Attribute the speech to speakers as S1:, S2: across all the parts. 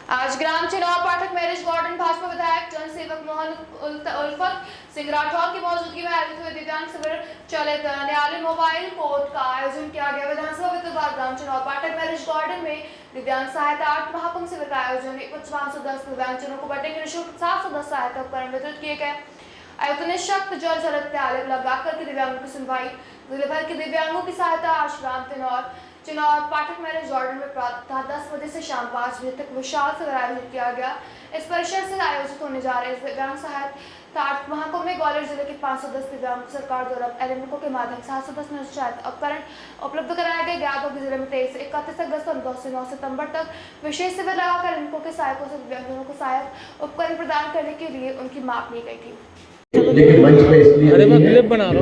S1: आज ग्राम चिनौर पाठक marriage garden Bhajpa विधायक जनसेवक मोहन उल्फत सिंह राठौर की मौजूदगी में आयोजित हुए दिव्यांग शिविर चलित न्यायालय मोबाइल कोर्ट का आयोजन किया गया। विधानसभा वित्त विभाग ग्राम चिनौर पाठक मैरिज गार्डन में दिव्यांग सहायता 8 महाकुंभ शिविर का आयोजन 510 दिव्यांगजनों को बढ़ने के निःशुल्क 710 सहायता उपकरण वितरित किए गए। आयुक्त ने शक्त जल जलत न्यायालय लगाकर के दिव्यांगों की सुनवाई। जिले भर के दिव्यांगों की सहायता आज ग्राम चिनौर पाठक मैरिज गार्डन में प्रातः 10 बजे से शाम 5 बजे तक विशाल शिविर आयोजित किया गया। इस परिसर से आयोजित होने जा रहे इस दिव्यांग सहायता महाकुंभ में ग्वालियर जिले के 510 दिव्यांग सरकार द्वारा एलएमको के माध्यम से 710 निश्चित उपकरण उपलब्ध कराए गए। ज्ञात होगी जिले में 23 से 31 अगस्त और 2 से 9 सितंबर तक विशेष शिविर लगाकर इनको के सहायकों से दिव्यांगजनों को सहायक उपकरण प्रदान करने के लिए उनकी मांग की गई थी।
S2: लेकिन मंच पे इसलिए क्लिप बना रहा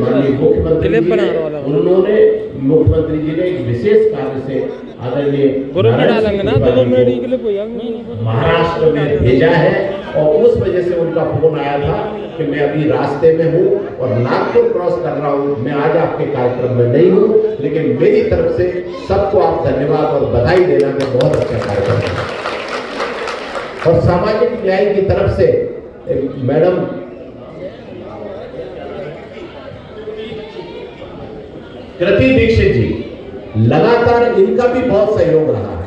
S2: हूं। उन्होंने मुख्यमंत्री जी ने एक विशेष कार्य से आदरणीय महाराष्ट्र में भेजा है और उस वजह से उनका फोन आया था कि मैं अभी रास्ते में हूँ और नागपुर क्रॉस कर रहा हूँ, मैं आज आपके कार्यक्रम में नहीं हूँ, लेकिन मेरी तरफ से सबको आप धन्यवाद और बधाई देना कि बहुत अच्छा कार्यक्रम है। और सामाजिक न्याय की तरफ से मैडम कृति दीक्षित जी, लगातार इनका भी बहुत सहयोग रहा है।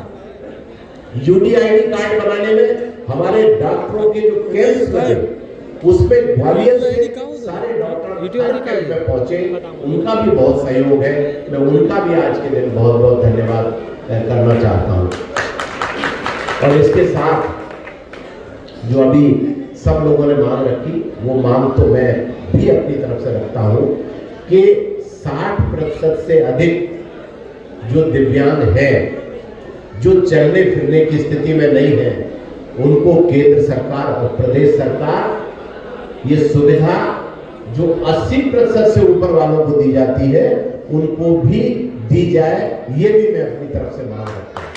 S2: यूडीआईडी कार्ड बनाने में हमारे डॉक्टरों के जो कैंप्स लगे उसमें ग्वालियर से सारे डॉक्टर में पहुंचे, उनका भी बहुत सहयोग है। मैं उनका भी आज के दिन बहुत बहुत धन्यवाद करना चाहता हूं। और इसके साथ जो अभी सब लोगों ने मांग रखी, वो मांग तो मैं भी अपनी तरफ से रखता हूं कि 60% से अधिक जो दिव्यांग हैं, जो चलने फिरने की स्थिति में नहीं है, उनको केंद्र सरकार और प्रदेश सरकार ये सुविधा जो 80% से ऊपर वालों को दी जाती है, उनको भी दी जाए, ये भी मैं अपनी तरफ से मांग रखता हूं।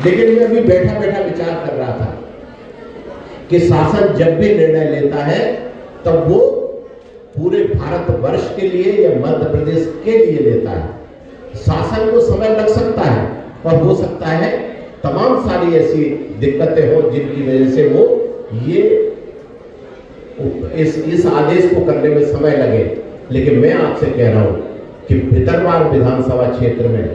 S2: लेकिन मैं अभी बैठा बैठा विचार कर रहा था कि शासन जब भी निर्णय लेता है तब वो पूरे भारत वर्ष के लिए या मध्य प्रदेश के लिए लेता है। शासन को समय लग सकता है और हो सकता है तमाम सारी ऐसी दिक्कतें हो जिनकी वजह से वो ये इस आदेश को करने में समय लगे। लेकिन मैं आपसे कह रहा हूं कि भितरवार विधानसभा क्षेत्र में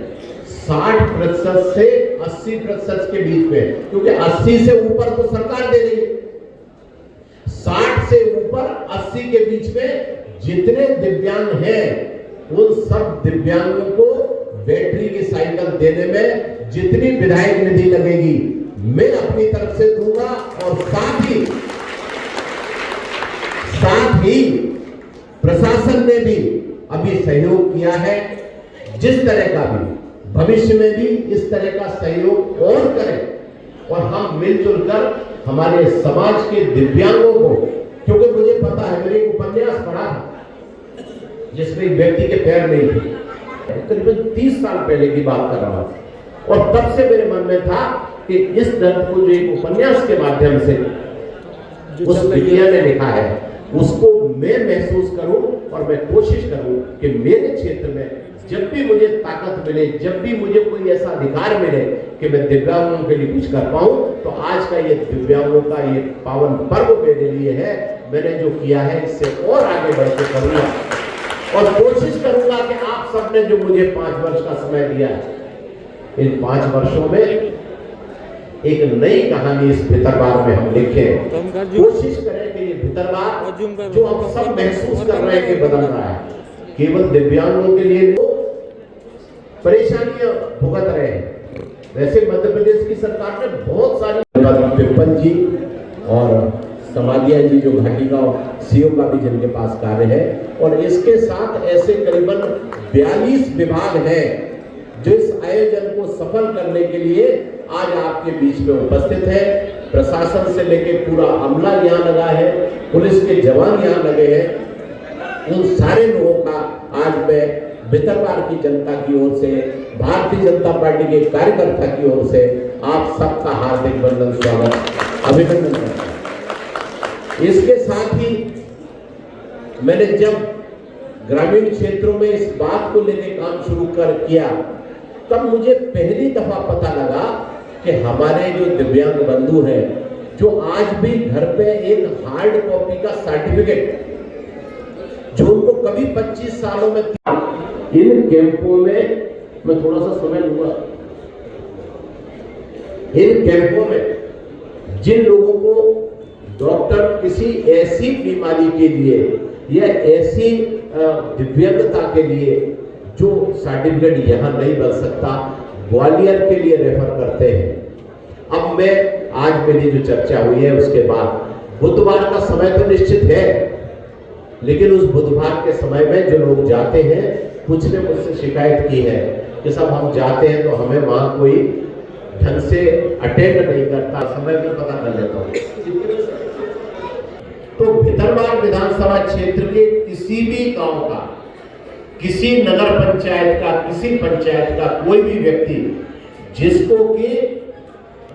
S2: 60% से 80% के बीच में, क्योंकि 80 से ऊपर तो सरकार दे रही है, 60 से ऊपर 80 के बीच में जितने दिव्यांग हैं उन सब दिव्यांगों को बैटरी की साइकिल देने में जितनी विधायक निधि लगेगी मैं अपनी तरफ से दूंगा। और साथ ही प्रशासन ने भी अभी सहयोग किया है। जिस तरह का भी भविष्य में भी इस तरह का सहयोग और करें और हम मिलजुल कर हमारे समाज के दिव्यांगों को, क्योंकि मुझे पता है, मेरे एक उपन्यास पढ़ा था जिसमें एक व्यक्ति के पैर नहीं थे, करीबन 30 साल पहले की बात कर रहा हूं, और तब से मेरे मन में था कि इस दर्द को जो एक उपन्यास के माध्यम से उस विज्ञान ने लिखा है उसको मैं महसूस करूं और मैं कोशिश करूं कि मेरे क्षेत्र में जब भी मुझे ताकत मिले, जब भी मुझे कोई ऐसा अधिकार मिले कि मैं दिव्यांगों के लिए कुछ कर पाऊं, तो आज का ये दिव्यांगों का ये पावन पर्व मेरे लिए है। मैंने जो किया है इससे और आगे बढ़ के करूंगा और कोशिश करूंगा कि आप सबने जो मुझे 5 वर्ष का समय दिया है, इन 5 वर्षों में एक नई कहानी इस भितरवार में हम लिखें। कोशिश करें कि ये भितरवार जो हम सब महसूस कर रहे हैं कि बदल रहा है, केवल दिव्यांगों के लिए परेशानियां भुगत रहे हैं। वैसे मध्य प्रदेश की सरकार ने बहुत सारी, पिपल जी और समाधिया जी जो घाटी गांव सीओ का भी जिनके पास कार्य है, और इसके साथ ऐसे करीबन 42 विभाग हैं जो इस आयोजन को सफल करने के लिए आज आपके बीच में उपस्थित है। प्रशासन से लेके पूरा अमला यहाँ लगा है, पुलिस के जवान यहाँ लगे हैं। उन सारे लोगों का आज मैं भितरवार की जनता की ओर से, भारतीय जनता पार्टी के कार्यकर्ता की ओर से आप सबका हार्दिक वंदन, स्वागत, अभिनंदन करता हूं। इसके साथ ही मैंने जब ग्रामीण क्षेत्रों में इस बात को लेकर काम शुरू किया, तब मुझे पहली दफा पता लगा कि हमारे जो दिव्यांग बंधु हैं, जो आज भी घर पे एक हार्ड कॉपी का सर्टिफिकेट जो उनको कभी 25 सालों में, इन कैंपों में मैं थोड़ा सा समय लूंगा, इन कैंपों में जिन लोगों को डॉक्टर किसी ऐसी बीमारी के लिए या ऐसी दिव्यांगता के लिए जो सर्टिफिकेट यहां नहीं बन सकता, ग्वालियर के लिए रेफर करते हैं। अब मैं आज मेरी जो चर्चा हुई है उसके बाद बुधवार का समय तो निश्चित है, लेकिन उस बुधवार के समय में जो लोग जाते हैं, कुछ ने मुझसे शिकायत की है कि साहब हम जाते हैं तो हमें वहां कोई ढंग से अटेंड नहीं करता, समय में पता कर लेता हूं। तो भितरवार विधानसभा क्षेत्र के किसी भी गांव का, किसी नगर पंचायत का, किसी पंचायत का कोई भी व्यक्ति जिसको कि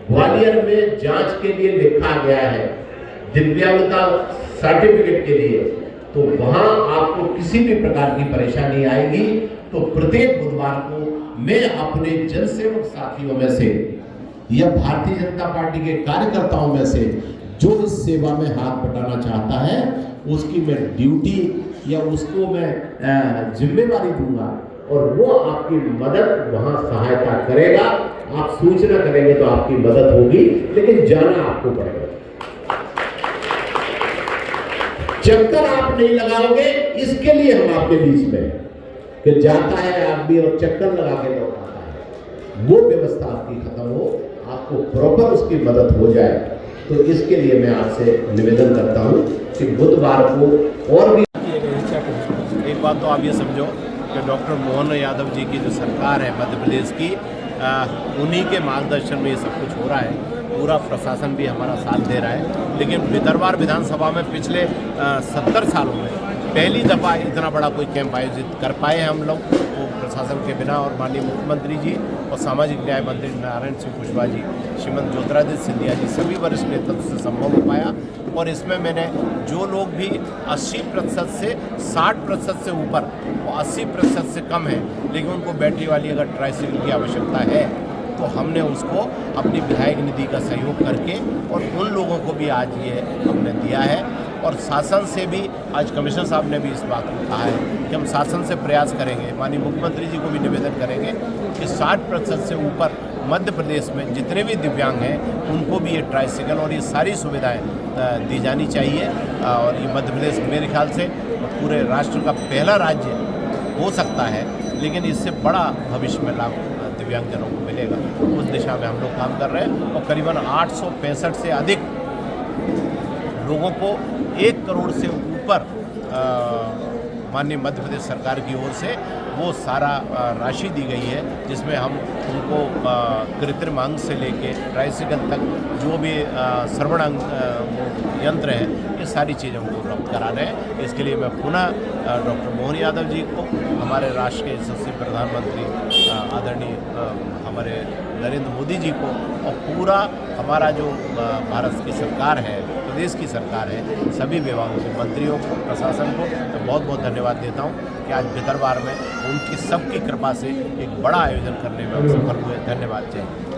S2: ग्वालियर में जांच के लिए लिखा गया है दिव्यांगता सर्टिफिकेट के लिए, तो वहां आपको किसी भी प्रकार की परेशानी आएगी। तो प्रत्येक बुधवार को मैं अपने जनसेवक साथियों में से या भारतीय जनता पार्टी के कार्यकर्ताओं में से जो इस सेवा में हाथ बटाना चाहता है, उसकी मैं ड्यूटी या उसको मैं जिम्मेवारी दूंगा और वो आपकी मदद वहां सहायता करेगा। आप सूचना करेंगे तो आपकी मदद होगी, लेकिन जाना आपको पड़ेगा। चक्कर आप नहीं लगाओगे, इसके लिए हम आपके बीच में कि जाता है आदमी और चक्कर लगा के लौट आता है, वो व्यवस्था आपकी खत्म हो, आपको प्रॉपर उसकी मदद हो जाए। तो इसके लिए मैं आपसे निवेदन करता हूं कि बुधवार को और भी
S3: एक बात तो आप ये समझो कि डॉक्टर मोहन यादव जी की जो सरकार है मध्य प्रदेश की, उन्हीं के मार्गदर्शन में ये सब कुछ हो रहा है। पूरा प्रशासन भी हमारा साथ दे रहा है। लेकिन भितरवार विधानसभा में पिछले 70 सालों में पहली दफ़ा इतना बड़ा कोई कैंप आयोजित कर पाए हैं हम लोग, वो प्रशासन के बिना। और माननीय मुख्यमंत्री जी और सामाजिक न्याय मंत्री नारायण सिंह कुशवाहा जी, श्रीमंत ज्योतिरादित्य सिंधिया जी, सभी वरिष्ठ नेतृत्व से संभव हो पाया। और इसमें मैंने जो लोग भी 80% से 60% से ऊपर, वो 80% से कम है, लेकिन उनको बैटरी वाली अगर ट्राइसिकल की आवश्यकता है, तो हमने उसको अपनी विधायक निधि का सहयोग करके और उन लोगों को भी आज ये हमने दिया है। और शासन से भी आज कमिश्नर साहब ने भी इस बात को कहा है कि हम शासन से प्रयास करेंगे, माननीय मुख्यमंत्री जी को भी निवेदन करेंगे कि 60% से ऊपर मध्य प्रदेश में जितने भी दिव्यांग हैं उनको भी ये ट्राइसिकल और ये सारी सुविधाएं दी जानी चाहिए। और ये मध्य प्रदेश मेरे ख्याल से पूरे राष्ट्र का पहला राज्य हो सकता है, लेकिन इससे बड़ा भविष्य में लाभ दिव्यांगजनों को मिलेगा। उस दिशा में हम लोग काम कर रहे हैं और करीबन 865 से अधिक लोगों को 1 करोड़ से ऊपर माननीय मध्य प्रदेश सरकार की ओर से वो सारा राशि दी गई है, जिसमें हम उनको कृत्रिम अंग से लेके ट्राइसिकल तक जो भी श्रवण अंग यंत्र है, ये सारी चीज़ें उनको उपलब्ध करा रहे हैं। इसके लिए मैं पुनः डॉक्टर मोहन यादव जी को, हमारे राष्ट्र के यशस्वी प्रधानमंत्री आदरणीय हमारे नरेंद्र मोदी जी को और पूरा हमारा जो भारत की सरकार है, प्रदेश की सरकार है, सभी विभागों के मंत्रियों को, प्रशासन को मैं बहुत बहुत धन्यवाद देता हूं कि आज भितरवार में उनकी सबकी कृपा से एक बड़ा आयोजन करने में हम सफल हुए। धन्यवाद। जय हिंद।